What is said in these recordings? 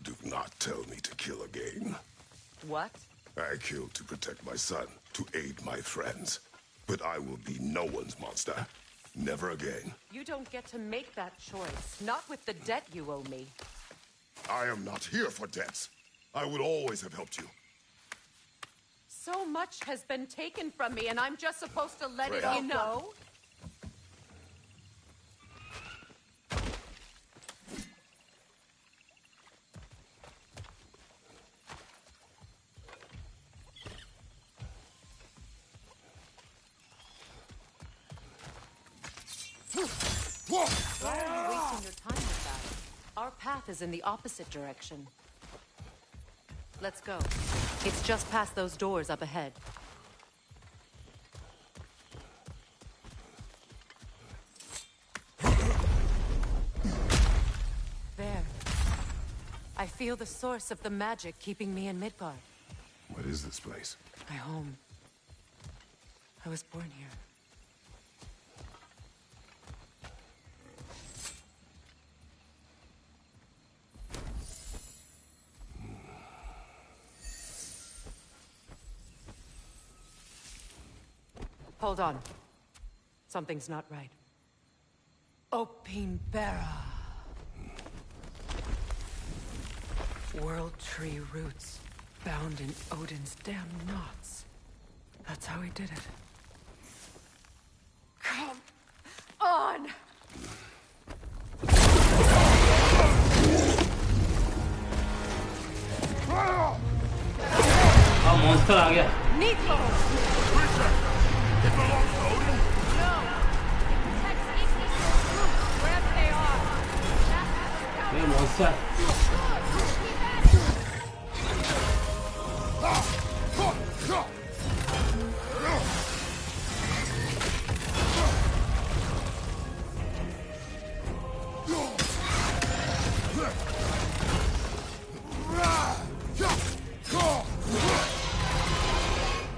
Do not tell me to kill again. What? I killed to protect my son, to aid my friends. But I will be no one's monster. Never again. You don't get to make that choice. Not with the debt you owe me. I am not here for debts. I would always have helped you. So much has been taken from me, and I'm just supposed to let it all go? Why are you wasting your time with that? Our path is in the opposite direction. Let's go. It's just past those doors up ahead. There. I feel the source of the magic keeping me in Midgard. What is this place? My home. I was born here. Hold on. Something's not right. Opinbera. World tree roots, bound in Odin's damn knots. That's how he did it. Come on! monster आ गया. It belongs to Odin? No. It protects Ignis roots wherever they are. ये monster.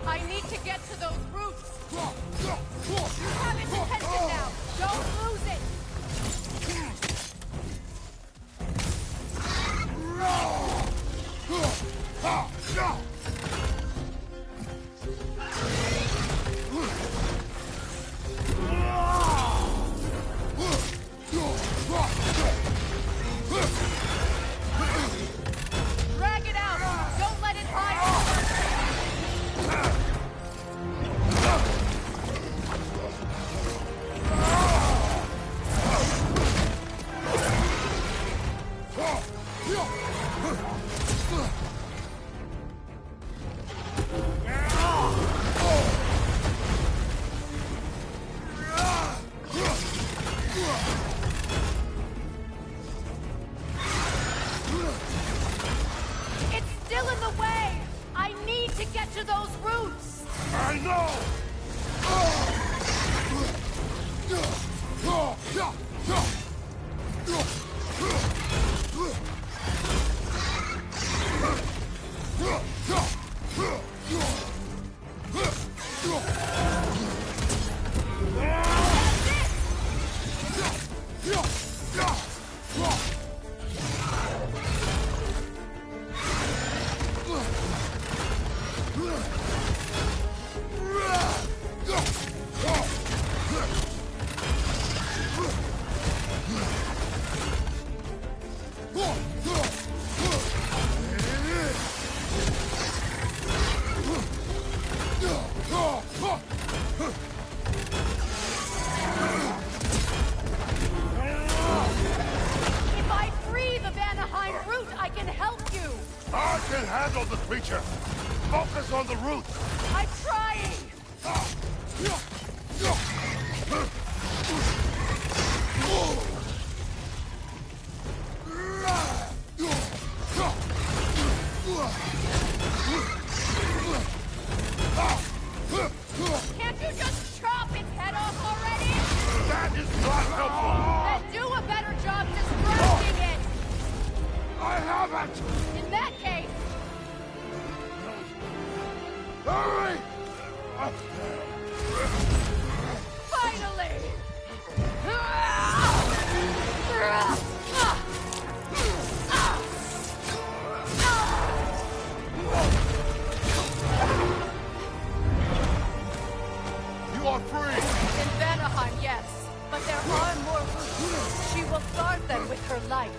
I need to get to those roots. You have its attention now. Don't lose it. Drag it out. Don't let it hide. It's still in the way. I need to get to those roots. I know! If I free the Vanaheim root, I can help you. I can handle the creature. Focus on the root. I'm trying. Finally! You are free! In Vanaheim, yes. But there are more routes. She will guard them with her life.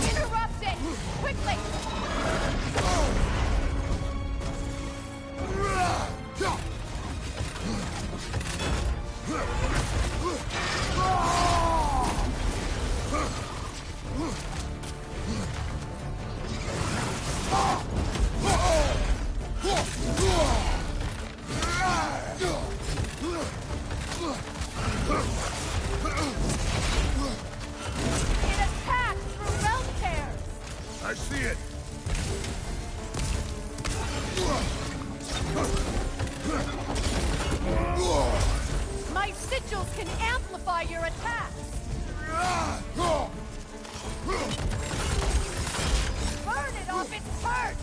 Interrupt it! Quickly! It attacks through realm tears! I see it! My sigils can amplify your attacks! Burn it off its perch!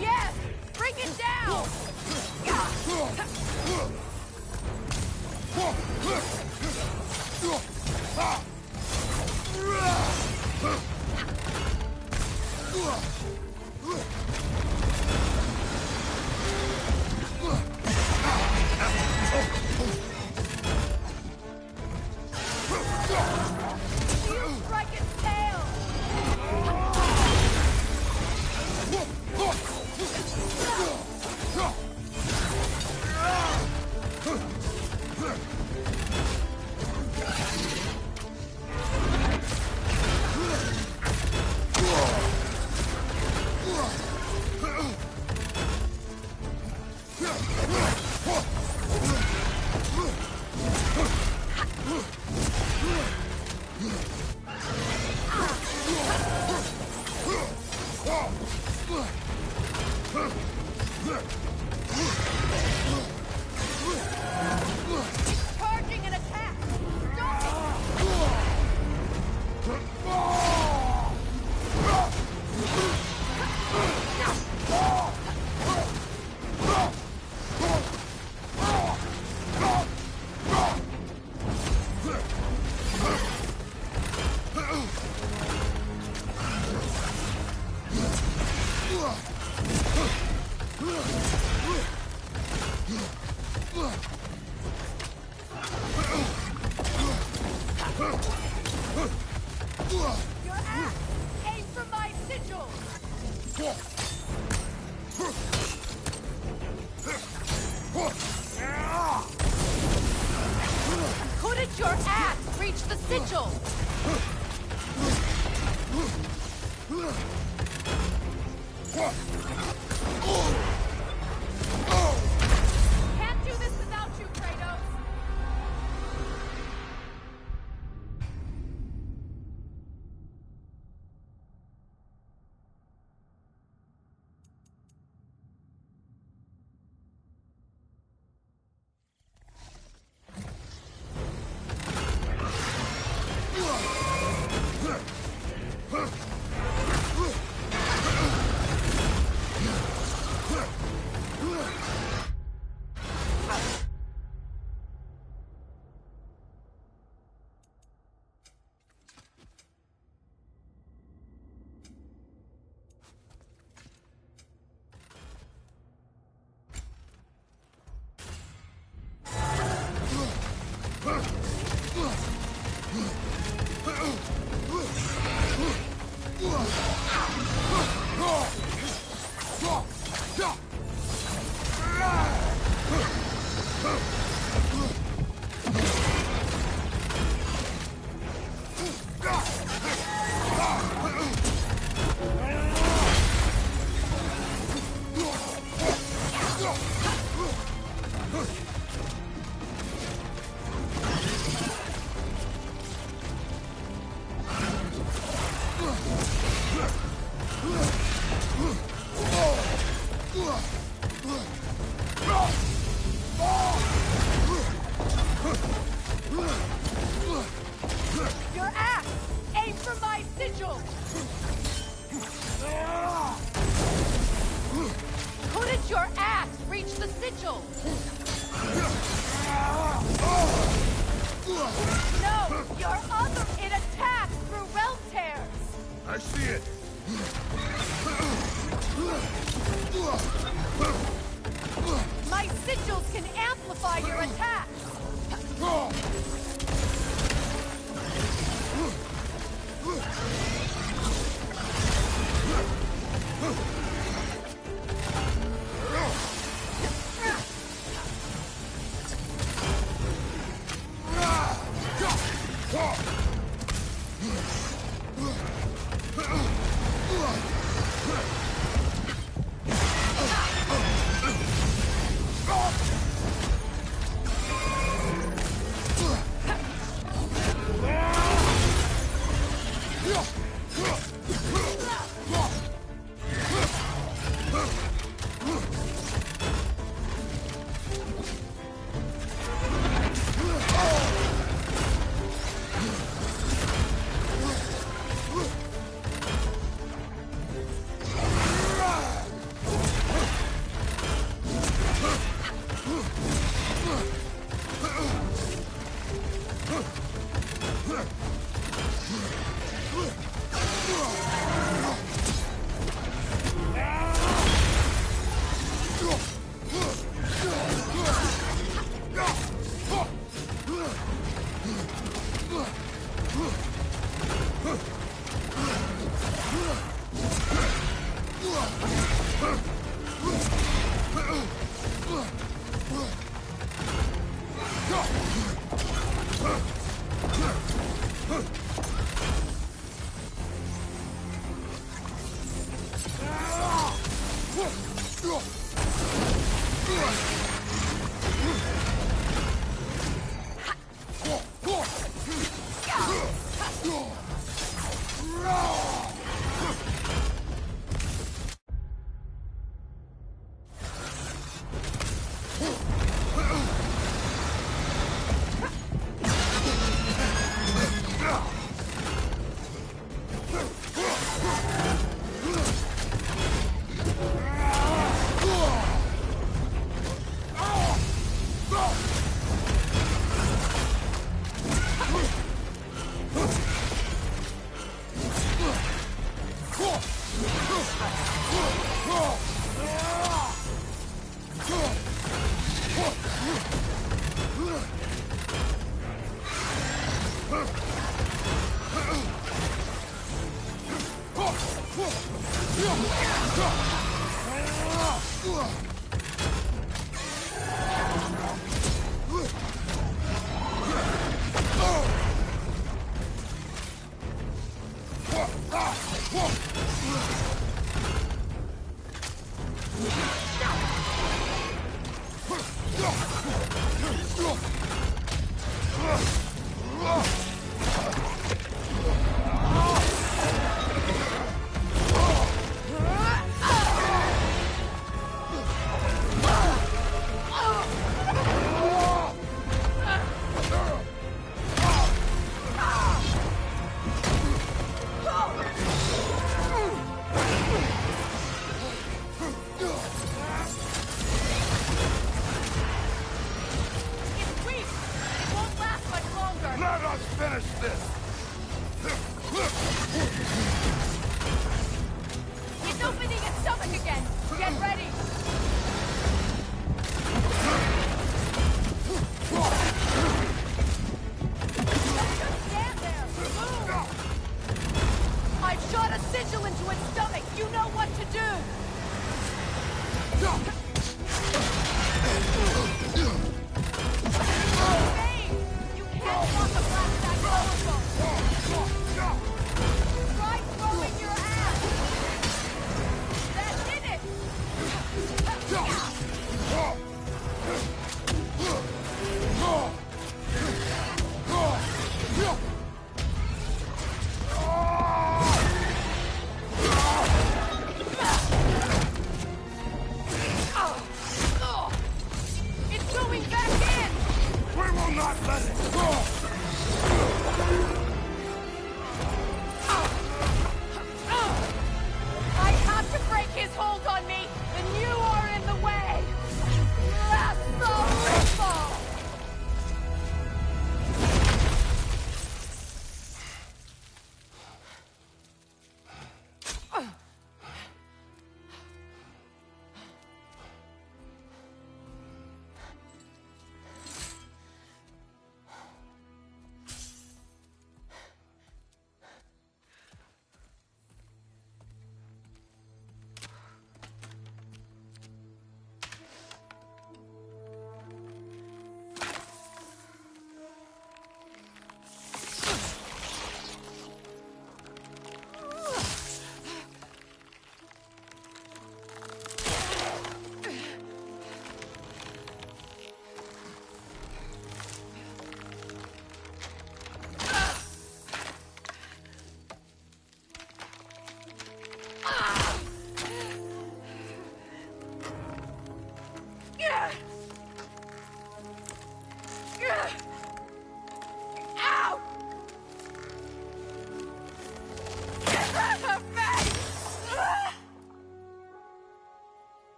Yes! Bring it down! You strike its tail! Charging an attack! Your axe! Aim for my sigil! Couldn't your axe reach the sigil? Can't do this without you, Kratos! I see it! My sigils can amplify your attacks!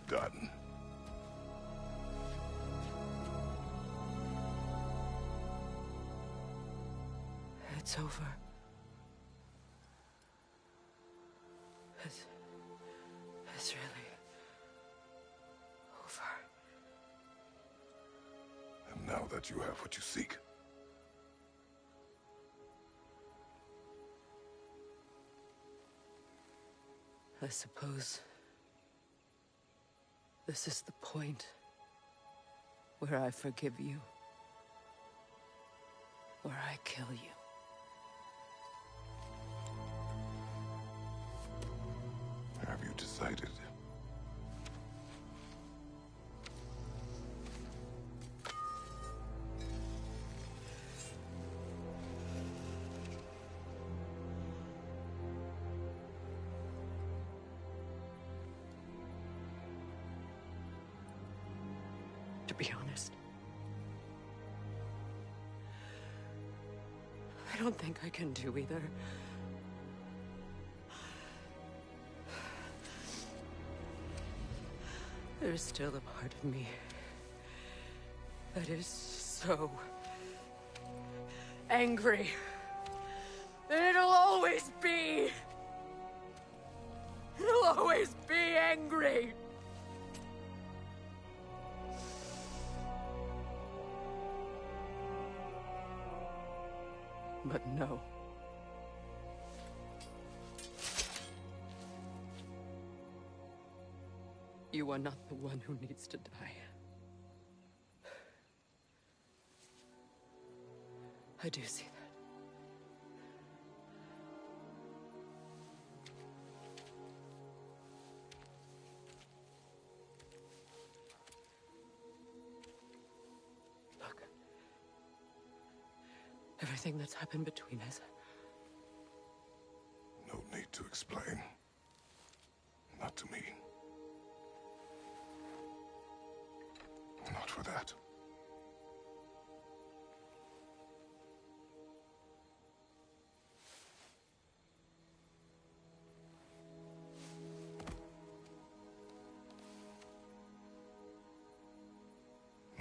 done. It's over. It's really over. And now that you have what you seek, I suppose this is the point where I forgive you, where I kill you. have you decided? To be honest, I don't think I can do either. There's still a part of me that is so angry. And it'll always be. It'll always be angry. But no. You are not the one who needs to die. I do see that. Look. Everything that's happened between us. No need to explain. Not to me. Not for that.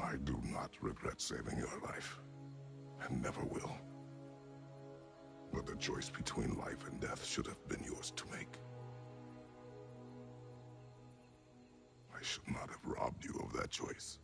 I do not regret saving your life, and never will. But the choice between life and death should have been yours to make. I should not have robbed you of that choice.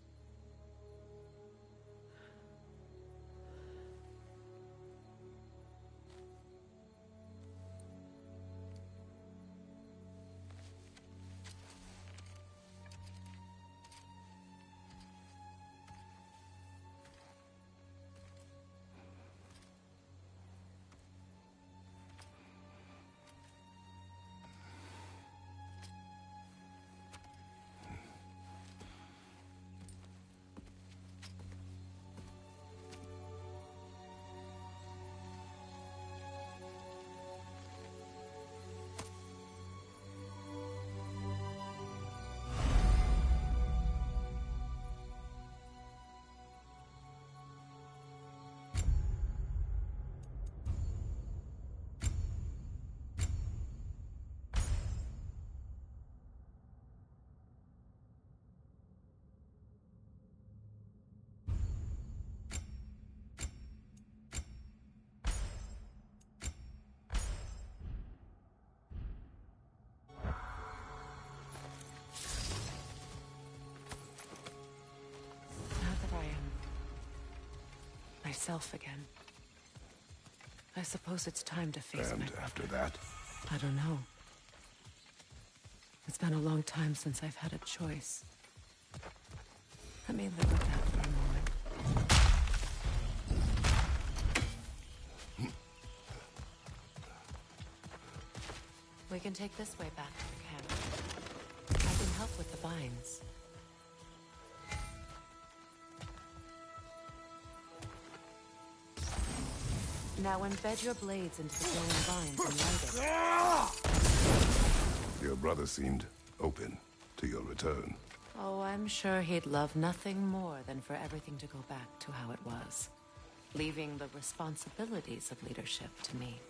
Myself again. I suppose it's time to face And after that? I don't know. It's been a long time since I've had a choice. Let me live with that for a moment. We can take this way back to the camp. I can help with the vines. Now embed your blades into the glowing vines and light it. Your brother seemed open to your return. Oh, I'm sure he'd love nothing more than for everything to go back to how it was, leaving the responsibilities of leadership to me.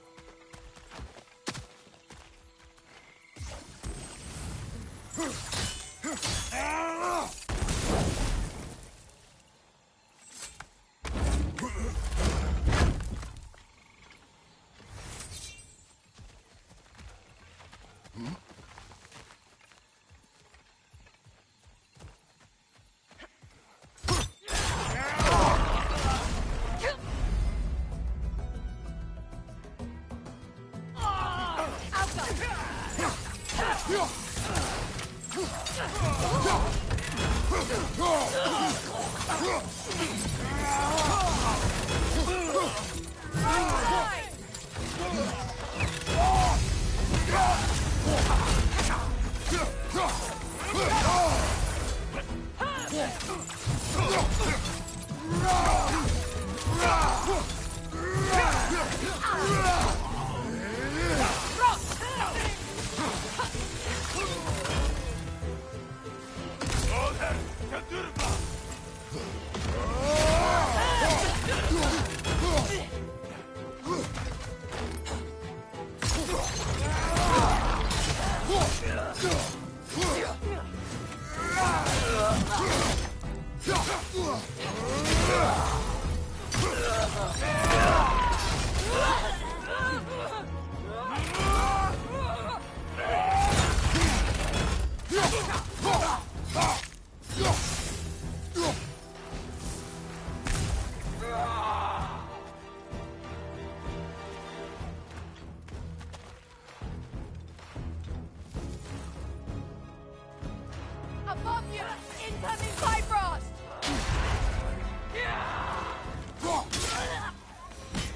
Above you! Incoming Bifrost!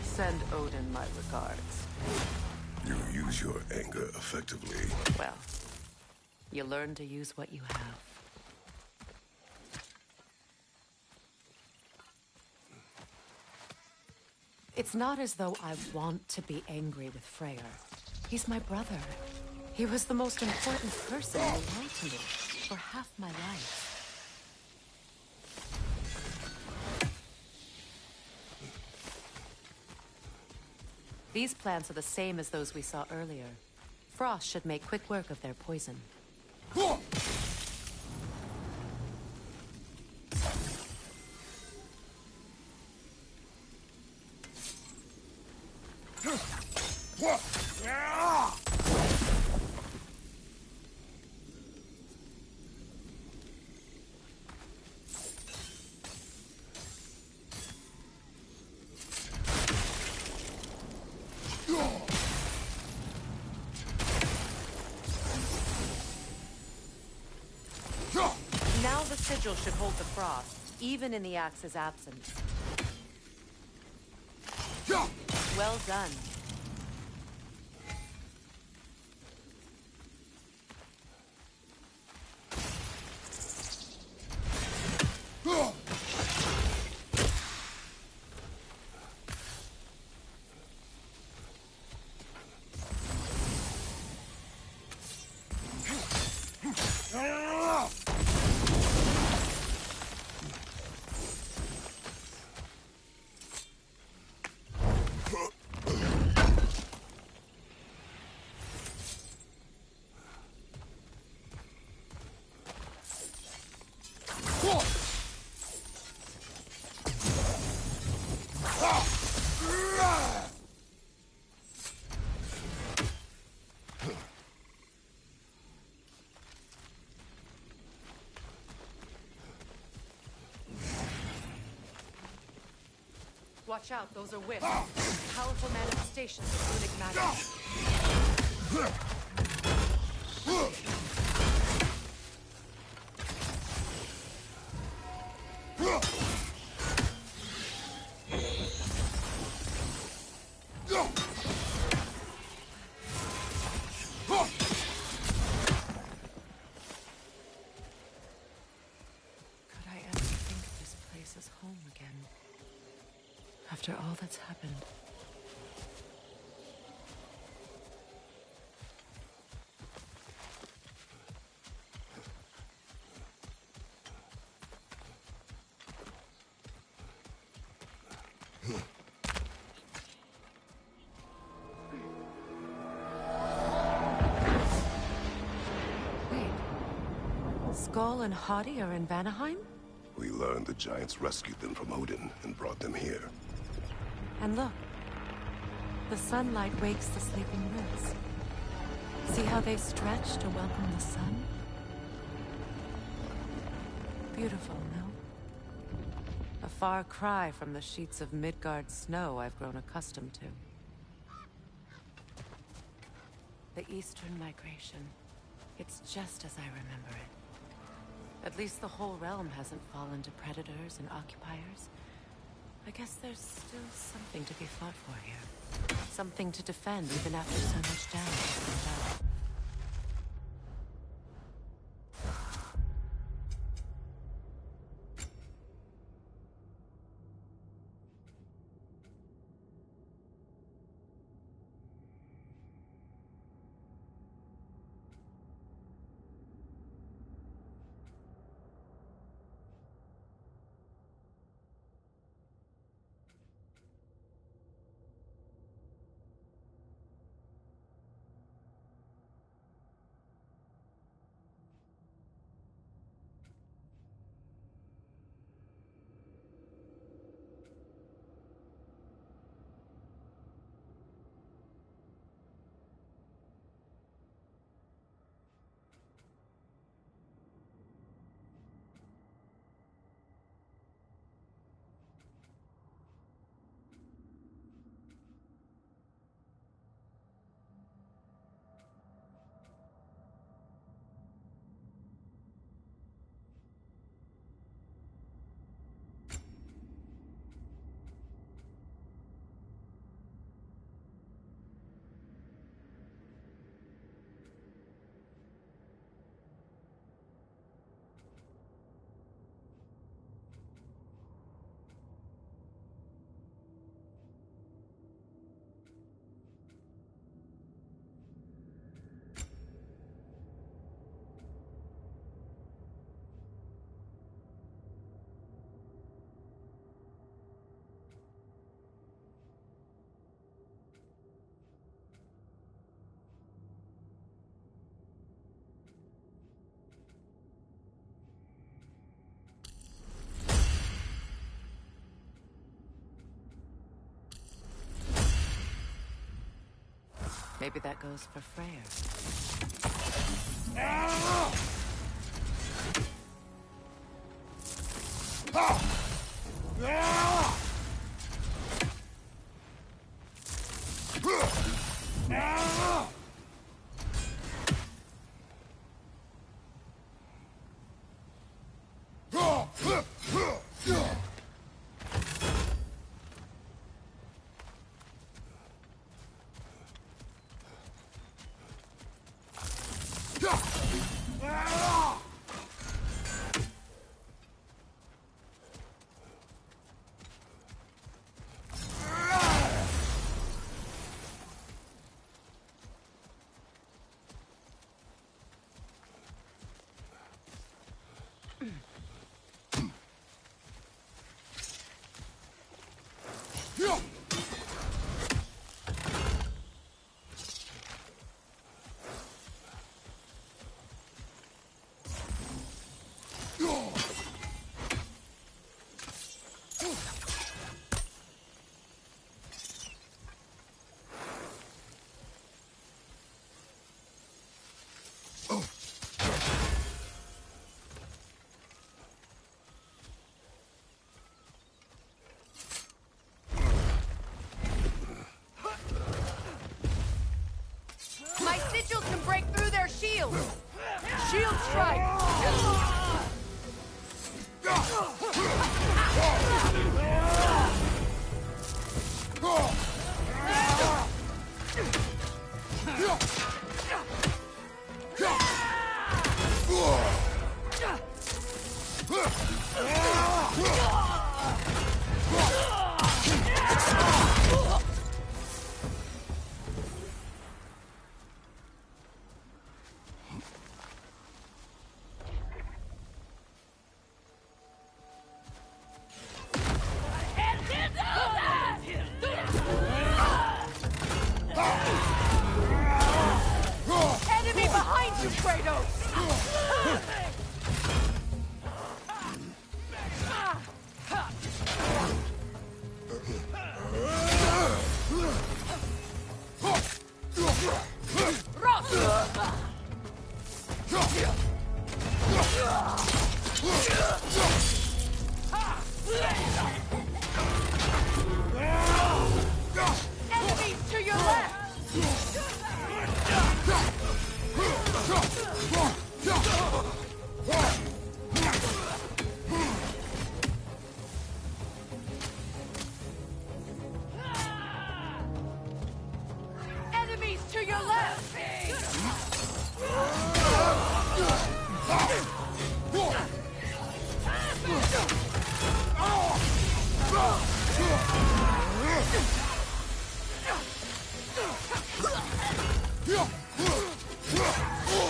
Send Odin my regards. You use your anger effectively. Well, you learn to use what you have. It's not as though I want to be angry with Freyr. He's my brother. He was the most important person in the world to me for half my life. These plants are the same as those we saw earlier. Frost should make quick work of their poison. Now the sigil should hold the frost, even in the axe's absence. Well done. Watch out, those are whips. Powerful manifestations of runic magic. Could I ever think of this place as home again? After all that's happened. Wait. Skull and Hati are in Vanaheim? We learned the giants rescued them from Odin and brought them here. And look, the sunlight wakes the sleeping roots. See how they stretch to welcome the sun? Beautiful, no? A far cry from the sheets of Midgard snow I've grown accustomed to. The Eastern migration. It's just as I remember it. At least the whole realm hasn't fallen to predators and occupiers. I guess there's still something to be fought for here. Something to defend even after so much damage has been done. Maybe that goes for Freyr. My sigils can break through their shields! Shield strike! Enemy behind you, Kratos! Enemies to your left! Enemies to your left!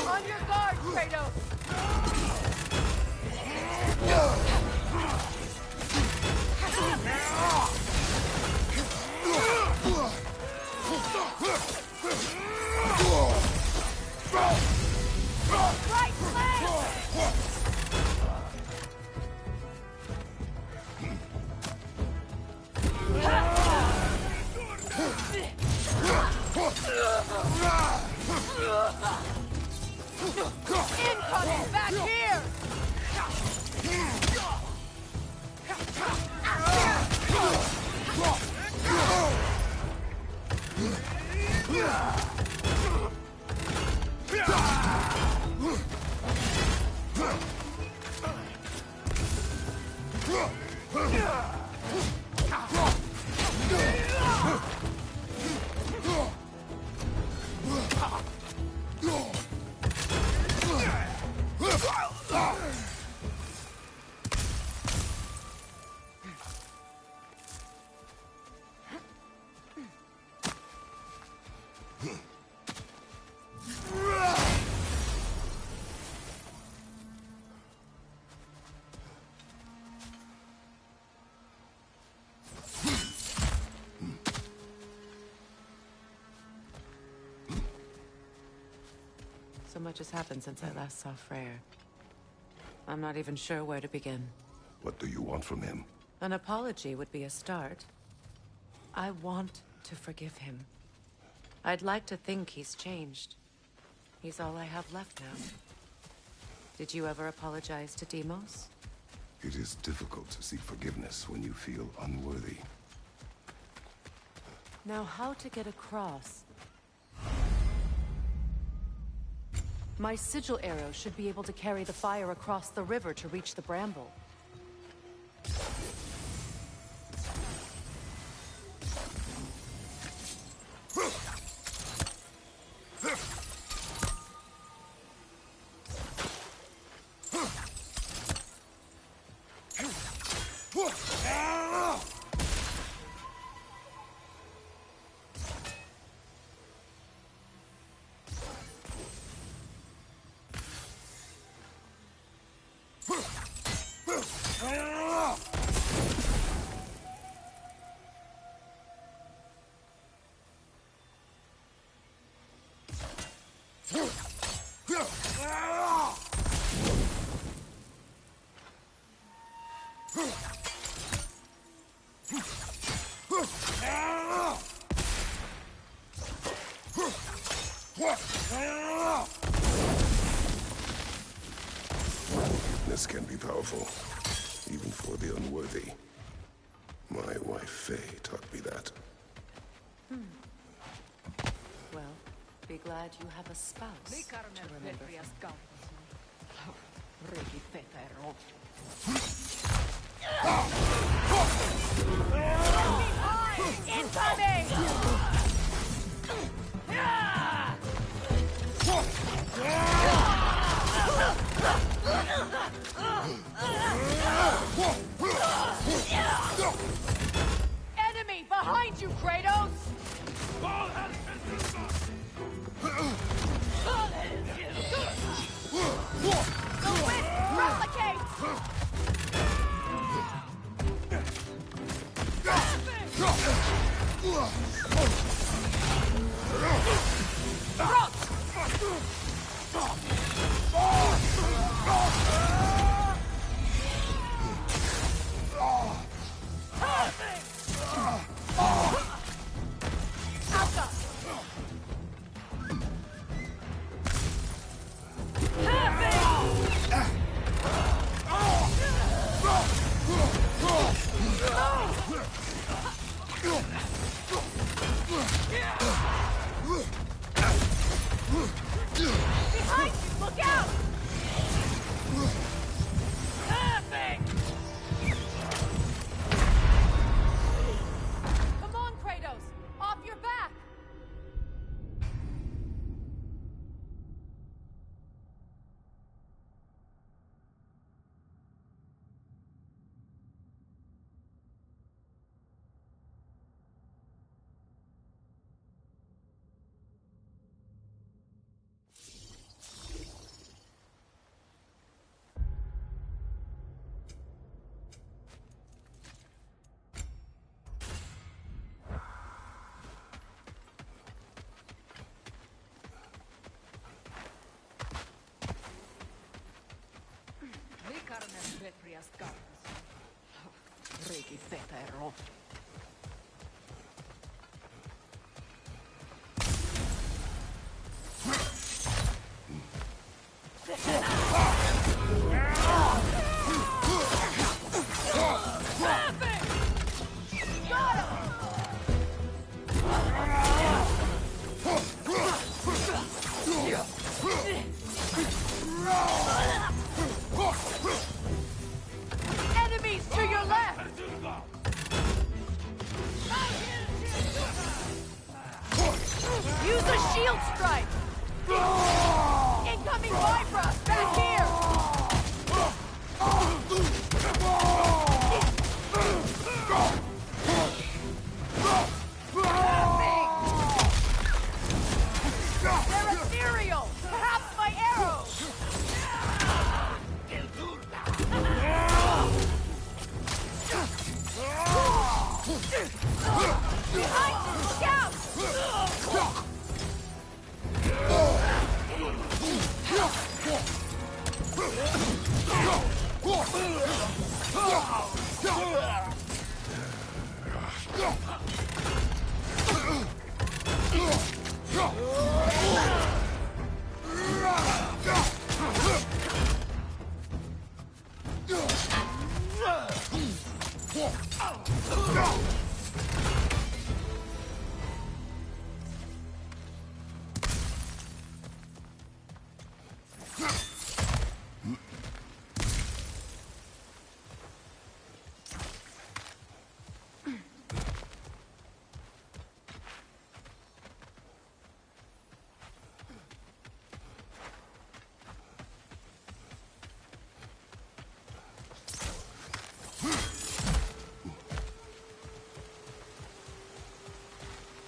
On your guard, Kratos! Right flank! Incoming! Back here! So much has happened since I last saw Freyr. I'm not even sure where to begin. What do you want from him? An apology would be a start. I want to forgive him. I'd like to think he's changed. He's all I have left now. Did you ever apologize to Deimos? It is difficult to seek forgiveness when you feel unworthy. Now, how to get across? My sigil arrow should be able to carry the fire across the river to reach the bramble. This can be powerful, even for the unworthy. My wife Faye taught me that. Well, be glad you have a spouse to remember from. Incoming! Enemy behind you, Kratos! The wind replicates! Behind you! Look out! Come on, Kratos! Off your back! Enemies to your left! Use a shield strike! Incoming Vibra! Back here! They're ethereal! Perhaps my arrows! Behind you! Look out!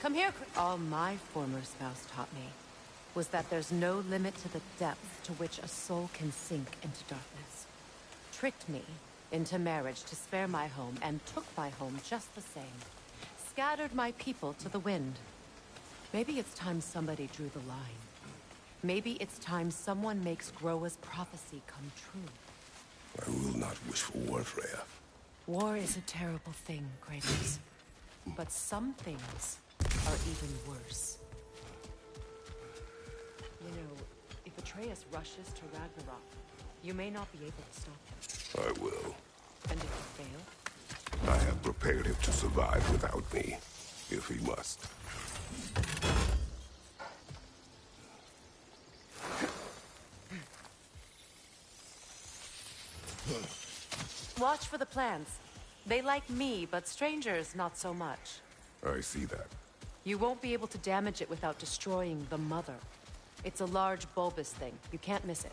Come here. All my former spouse taught me was that there's no limit to the depth to which a soul can sink into darkness. Tricked me into marriage to spare my home and took my home just the same. Scattered my people to the wind. Maybe it's time somebody drew the line. Maybe it's time someone makes Groa's prophecy come true. I will not wish for war, Freya. War is a terrible thing, Kratos. But some things are even worse. You know, if Atreus rushes to Ragnarok, you may not be able to stop him. I will. And if you fail? I have prepared him to survive without me, if he must. Watch for the plants. They like me, but strangers not so much. I see that. You won't be able to damage it without destroying the mother. It's a large bulbous thing. You can't miss it.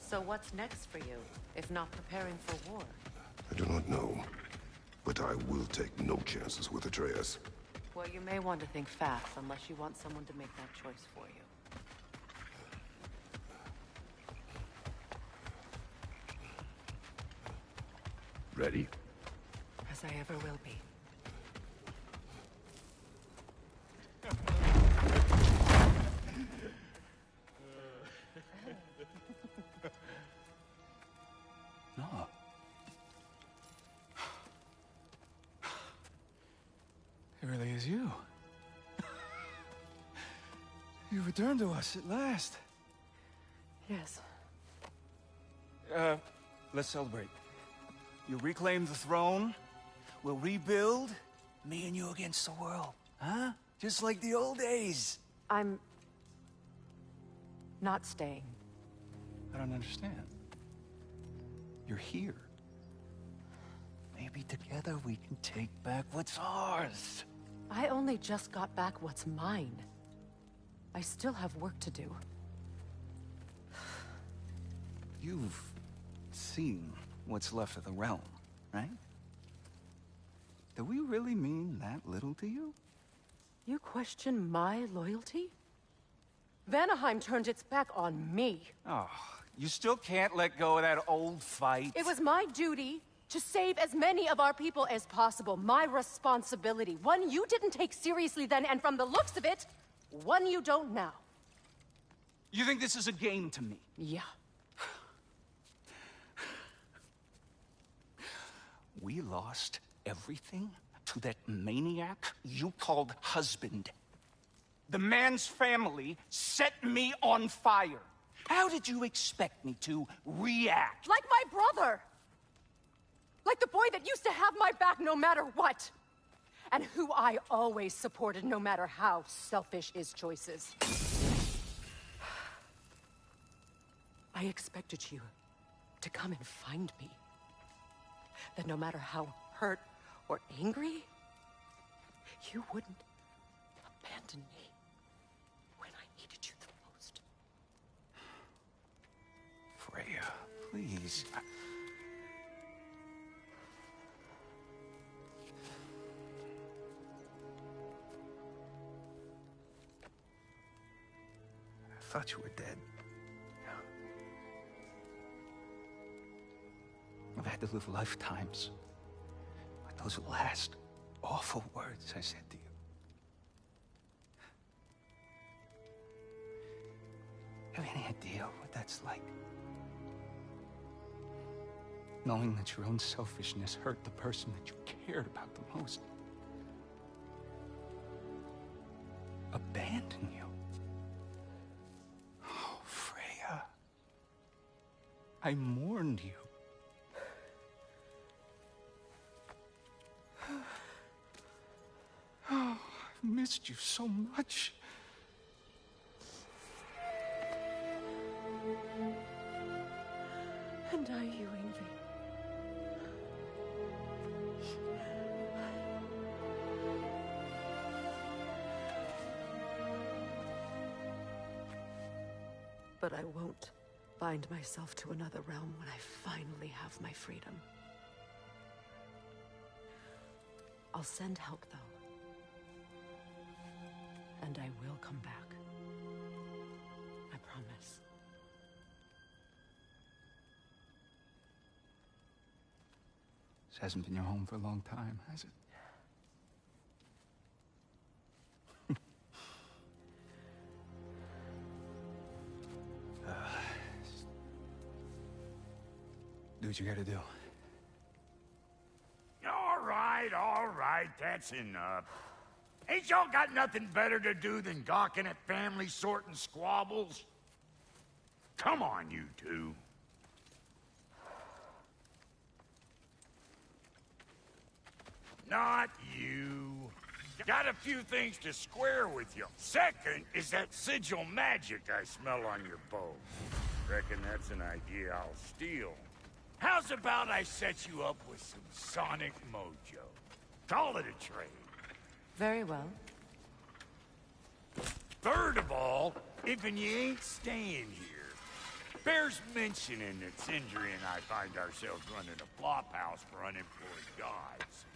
So what's next for you, if not preparing for war? I do not know, but I will take no chances with Atreus. Well, you may want to think fast, unless you want someone to make that choice for you. Ready? As I ever will be. No. It really is you. You returned to us at last. Yes. Let's celebrate. You reclaim the throne, we'll rebuild, me and you against the world. Huh? Just like the old days. I'm... not staying. I don't understand. You're here. Maybe together we can take back what's ours. I only just got back what's mine. I still have work to do. You've seen what's left of the realm, right? Do we really mean that little to you? You question my loyalty? Vanaheim turned its back on me. Oh, you still can't let go of that old fight? It was my duty to save as many of our people as possible. My responsibility. One you didn't take seriously then, and from the looks of it, one you don't now. You think this is a game to me? Yeah. We lost everything to that maniac you called husband. The man's family set me on fire. How did you expect me to react? Like my brother! Like the boy that used to have my back no matter what! And who I always supported no matter how selfish his choices. I expected you to come and find me. That no matter how hurt or angry, you wouldn't abandon me when I needed you the most. Freya, please. I thought you were dead. I've had to live lifetimes with those last awful words I said to you. Have any idea what that's like? Knowing that your own selfishness hurt the person that you cared about the most. Abandon you. Oh, Freya. I mourned you. Oh, I've missed you so much. And are you, Ingrid? But I won't bind myself to another realm when I finally have my freedom. I'll send help, though. And I will come back. I promise. This hasn't been your home for a long time, has it? Do what you gotta do. All right, that's enough. Ain't y'all got nothing better to do than gawking at family sorting squabbles? Come on, you two. Not you. Got a few things to square with you. Second is that sigil magic I smell on your bow. Reckon that's an idea I'll steal. How's about I set you up with some sonic mojo? Call it a trade. Very well. Third of all, if and you ain't staying here, bears mentioning that Sindri and I find ourselves running a flop house for unemployed gods.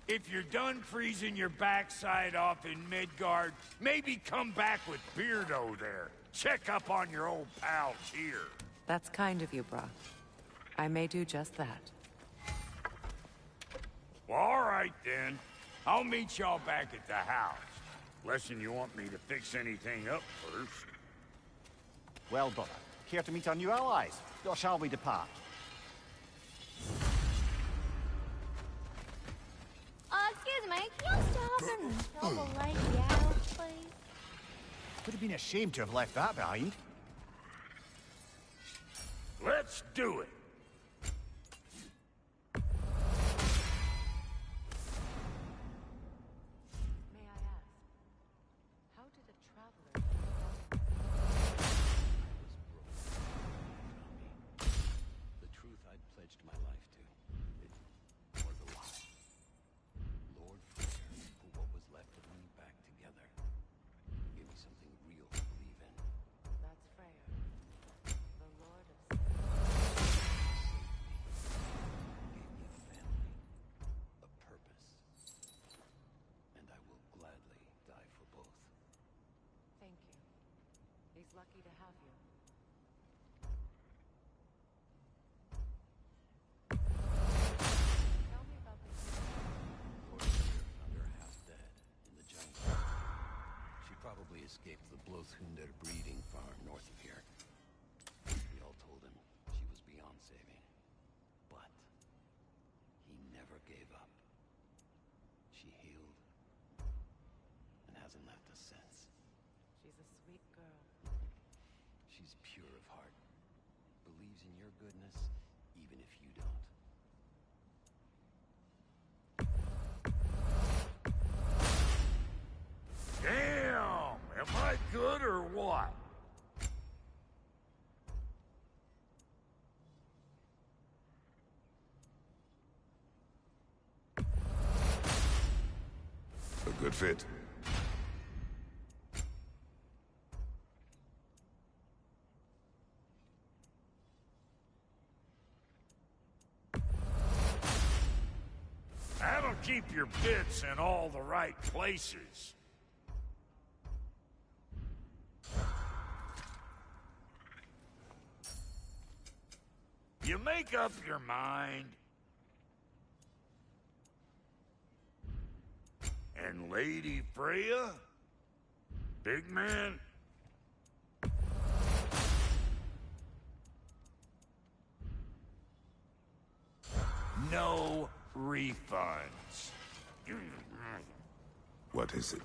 If you're done freezing your backside off in Midgard, maybe come back with Beardo there. Check up on your old pal here. That's kind of you, Brock. I may do just that. Well, all right then. I'll meet y'all back at the house. Less'n you want me to fix anything up first. Well, brother, care to meet our new allies? Or shall we depart? Excuse me, can you stop and help a lady out, please? Would have been a shame to have left that behind. Let's do it. May I ask, how did a traveler... The truth I'd pledged my life to. It was a lie. Lord Freyr put what was left of me back together. Gave me something real to believe in. That's Freyr, the Lord of Sin. Gave me a family, a purpose. And I will gladly die for both. Thank you. He's lucky to have you. Tell me about this. Lord Freyr found her half dead in the jungle. She probably escaped the Blothunder breeding farm north of here. We all told him she was beyond saving. But he never gave up. She healed and hasn't left us since. She's a sweet girl. She's pure of heart. Believes in your goodness, even if you don't. Damn! Am I good or what? A good fit. That'll keep your bits in all the right places. You make up your mind. And Lady Freya? Big man? No refunds. What is it?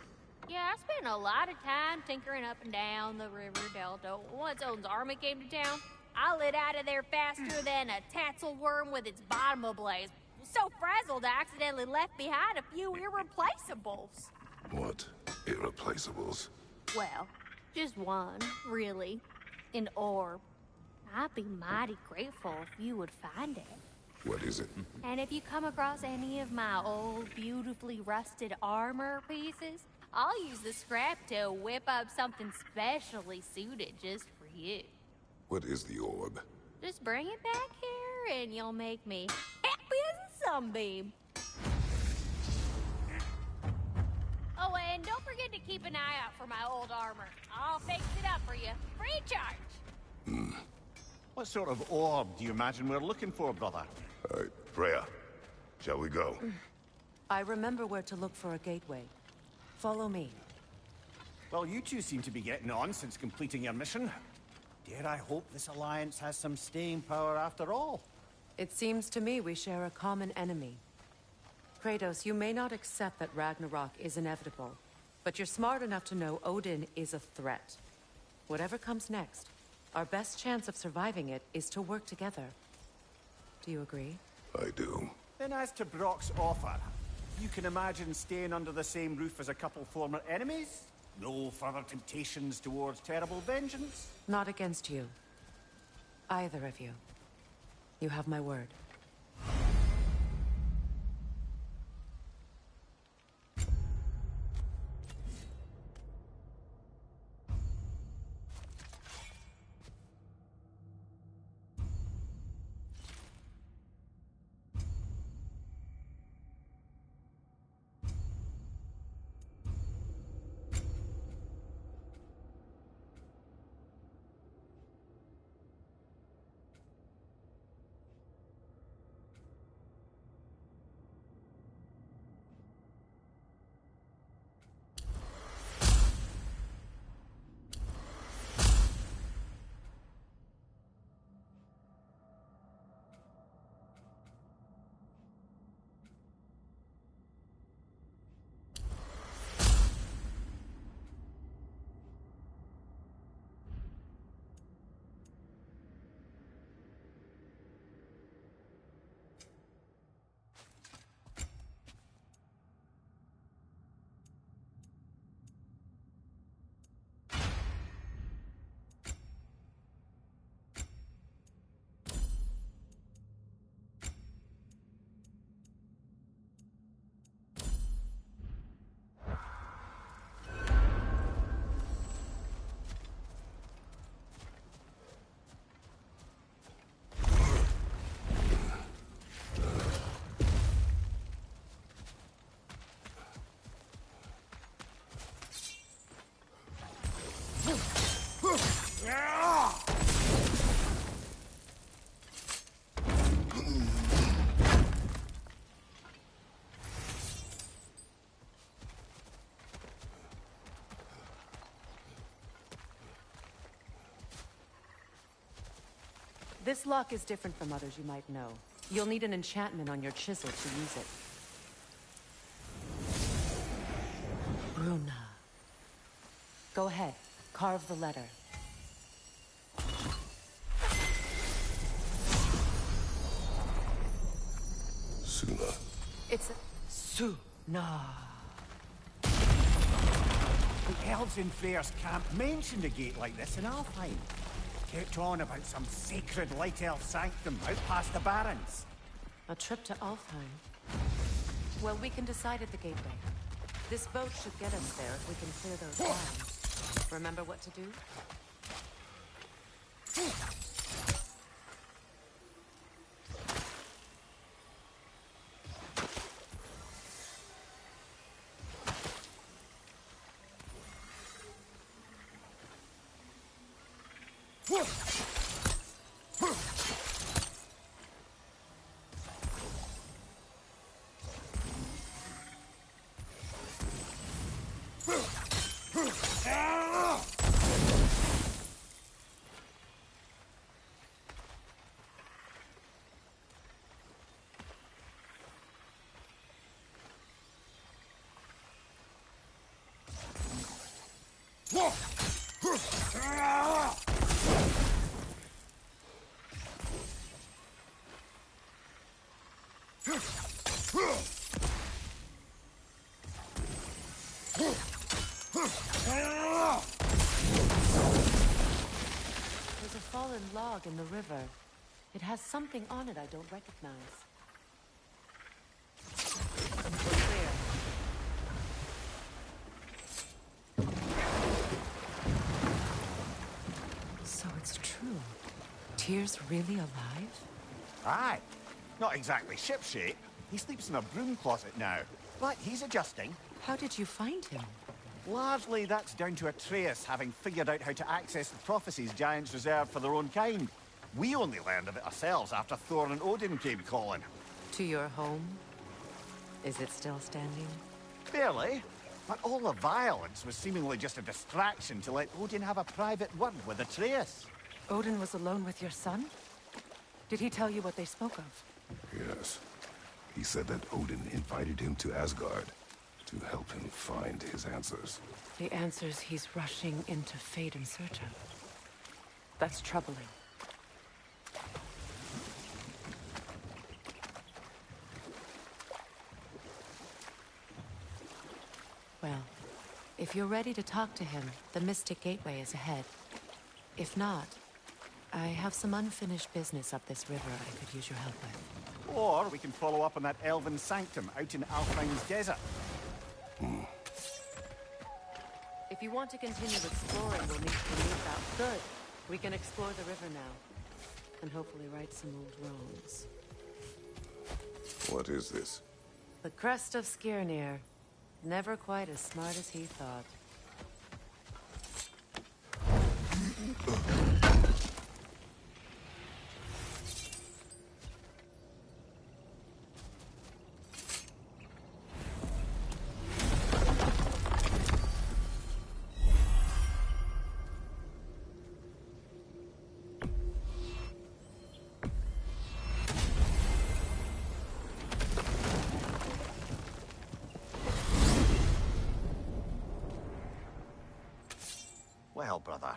Yeah, I spent a lot of time tinkering up and down the river delta. Once Odin's army came to town, I lit out of there faster than a tassel worm with its bottom ablaze. So frazzled, I accidentally left behind a few irreplaceables. What? Irreplaceables? Well, just one, really. An orb. I'd be mighty grateful if you would find it. What is it? And if you come across any of my old, beautifully rusted armor pieces, I'll use the scrap to whip up something specially suited just for you. What is the orb? Just bring it back here and you'll make me happy as a sunbeam. Oh, and don't forget to keep an eye out for my old armor. I'll fix it up for you, free charge. What sort of orb do you imagine we're looking for, brother? All right, Freya, shall we go? I remember where to look for a gateway. Follow me. Well, you two seem to be getting on since completing your mission. Dare I hope this alliance has some staying power after all? It seems to me we share a common enemy. Kratos, you may not accept that Ragnarok is inevitable, but you're smart enough to know Odin is a threat. Whatever comes next, our best chance of surviving it is to work together. Do you agree? I do. Then as to Brock's offer, you can imagine staying under the same roof as a couple former enemies? No further temptations towards terrible vengeance? Not against you. Either of you. You have my word. This lock is different from others you might know. You'll need an enchantment on your chisel to use it. Bruna. Go ahead. Carve the letter. Suna. It's a... Suna. The elves in Freyr's camp mentioned a gate like this in Alfheim. Kept on about some sacred light elf sanctum out past the barrens. A trip to Alfheim. Well, we can decide at the gateway. This boat should get us there if we can clear those lines. Remember what to do? There's a fallen log in the river. It has something on it I don't recognize. We're clear. So Tyr's really alive? Aye. Not exactly shipshape. He sleeps in a broom closet now. But he's adjusting. How did you find him? Largely, that's down to Atreus having figured out how to access the prophecies giants reserve for their own kind. We only learned of it ourselves after Thor and Odin came calling. To your home? Is it still standing? Barely. But all the violence was seemingly just a distraction to let Odin have a private word with Atreus. Odin was alone with your son? Did he tell you what they spoke of? Yes. He said that Odin invited him to Asgard to help him find his answers. The answers he's rushing into fate in search of. That's troubling. Well, if you're ready to talk to him, the Mystic Gateway is ahead. If not, I have some unfinished business up this river I could use your help with. Or we can follow up on that elven sanctum out in Alfine's desert. If you want to continue exploring, we'll need to move out. Good. We can explore the river now. And hopefully right some old wrongs. What is this? The crest of Skirnir. Never quite as smart as he thought. Well, brother,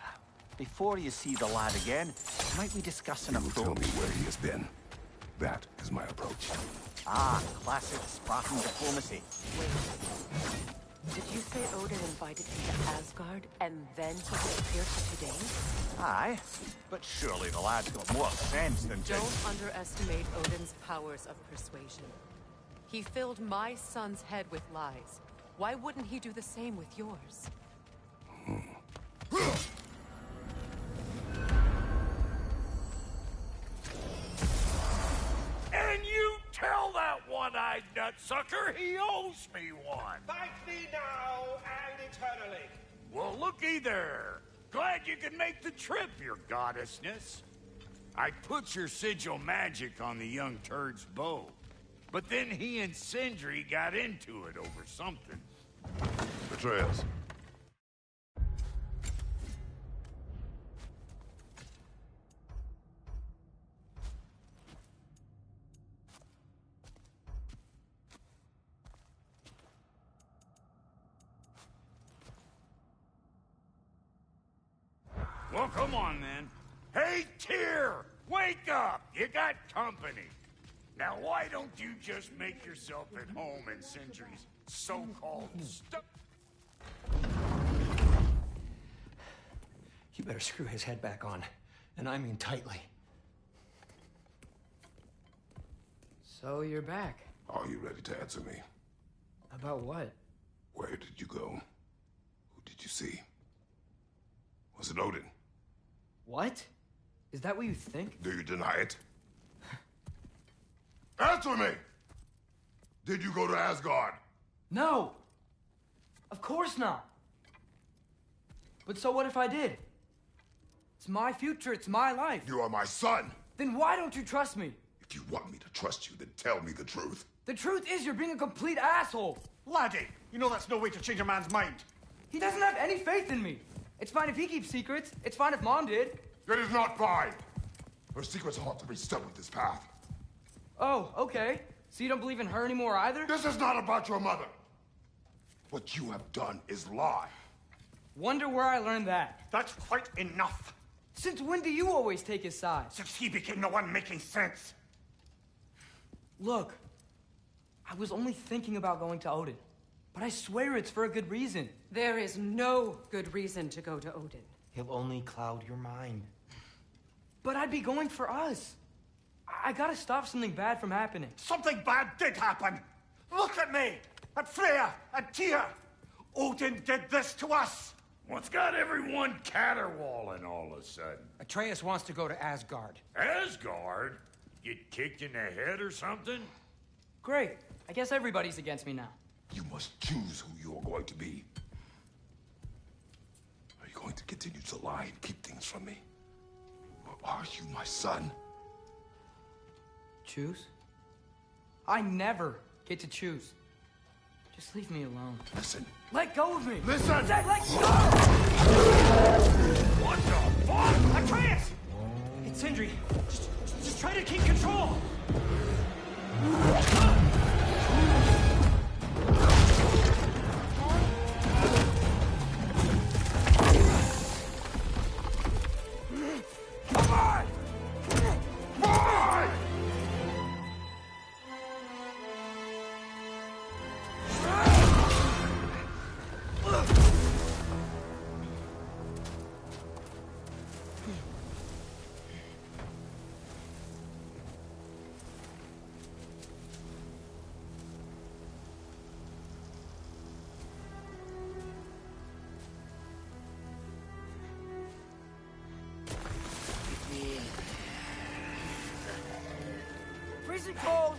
before you see the lad again, might we discuss an You will tell approach? me where he has been. That is my approach. Ah, classic Spartan diplomacy. Wait. Did you say Odin invited him to Asgard, and then he disappeared for 2 days? Aye, but surely the lad's got more sense than to... Don't underestimate Odin's powers of persuasion. He filled my son's head with lies. Why wouldn't he do the same with yours? And you tell that one-eyed nutsucker he owes me one. Fight me now and eternally. Well, looky there. Glad you could make the trip, your goddessness. I put your sigil magic on the young turd's bow. But then he and Sindri got into it over something. Atreus. Well, come on, then. Hey, Tyr! Wake up! You got company. Now, why don't you just make yourself at home in Sindri's so-called stuff? You better screw his head back on. And I mean tightly. So you're back. Are you ready to answer me? About what? Where did you go? Who did you see? Was it Odin? What? Is that what you think? Do you deny it? Answer me! Did you go to Asgard? No! Of course not! But so what if I did? It's my future, it's my life. You are my son! Then why don't you trust me? If you want me to trust you, then tell me the truth. The truth is you're being a complete asshole! Laddie, you know that's no way to change a man's mind. He doesn't have any faith in me. It's fine if he keeps secrets. It's fine if Mom did. It is not fine! Her secrets ought to be stuck with this path. Oh, okay. So you don't believe in her anymore either? This is not about your mother. What you have done is lie. Wonder where I learned that. That's quite enough. Since when do you always take his side? Since he became the one making sense. Look, I was only thinking about going to Odin. But I swear it's for a good reason. There is no good reason to go to Odin. He'll only cloud your mind. But I'd be going for us. I gotta stop something bad from happening. Something bad did happen. Look at me, at Freya, and Tyr. Odin did this to us. What's got everyone caterwauling all of a sudden? Atreus wants to go to Asgard. Asgard? Get kicked in the head or something? Great. I guess everybody's against me now. You must choose who you're going to be. Are you going to continue to lie and keep things from me? Or are you my son? Choose? I never get to choose. Just leave me alone. Listen. Let go of me! Listen! I said let go! What the fuck? Atreus! It's Sindri. Just try to keep control! Come on! Boy! Freezing cold,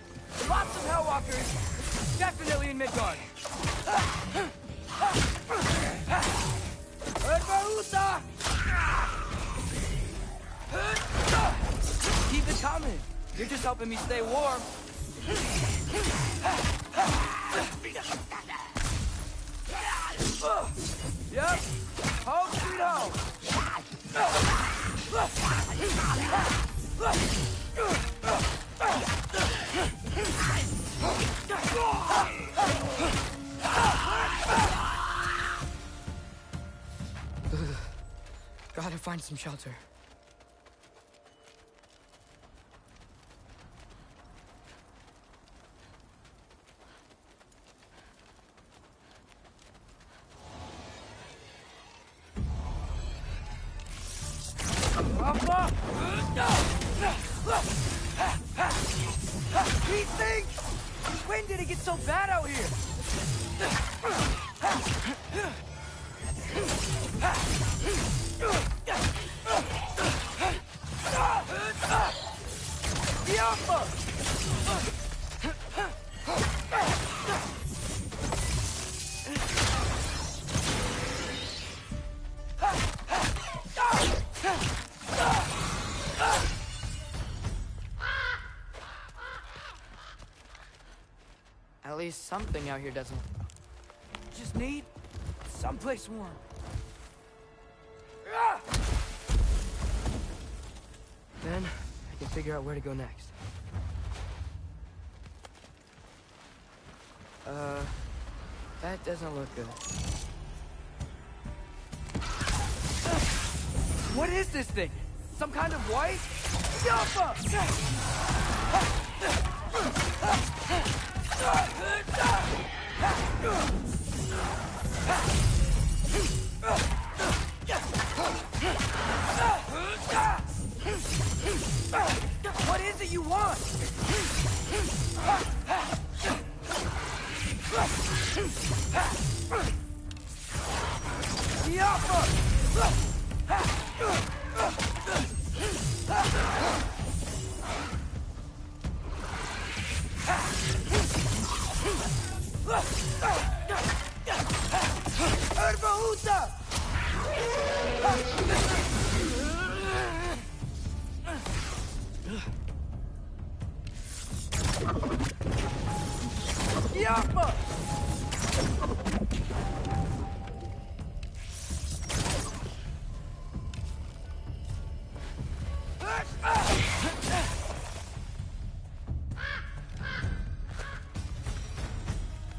lots of Hellwalkers, definitely in Midgard. Urbahuta! Keep it coming. You're just helping me stay warm. Yep. Home sweet home. Gotta find some shelter. These things! When did it get so bad out here? At least something out here doesn't. Just need someplace warm. Then I can figure out where to go next. That doesn't look good. What is this thing? Some kind of white? Jump! What is it you want?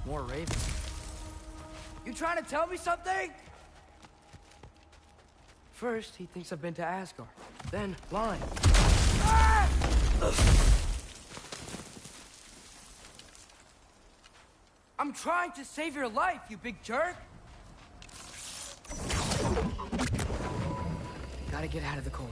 More ravens. You trying to tell me something? First, he thinks I've been to Asgard. Then, lying. Ah! I'm trying to save your life, you big jerk! Gotta get out of the cold.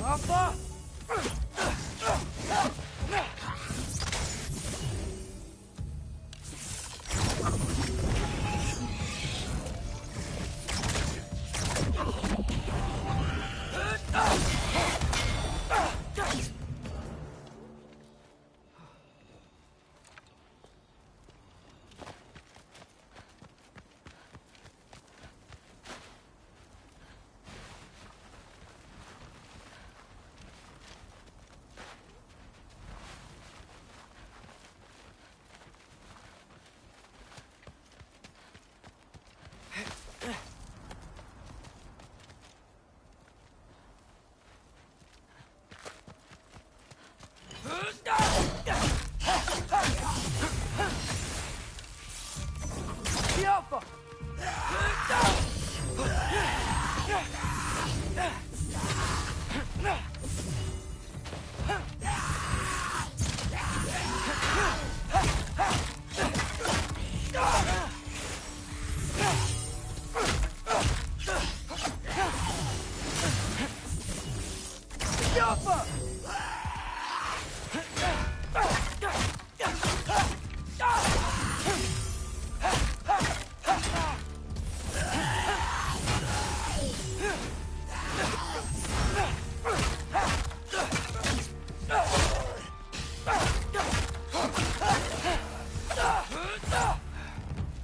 Alpha! The Alpha! The Alpha!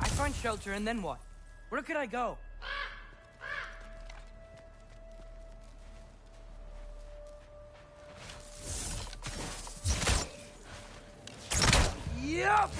I find shelter and then what? Where could I go? Yup!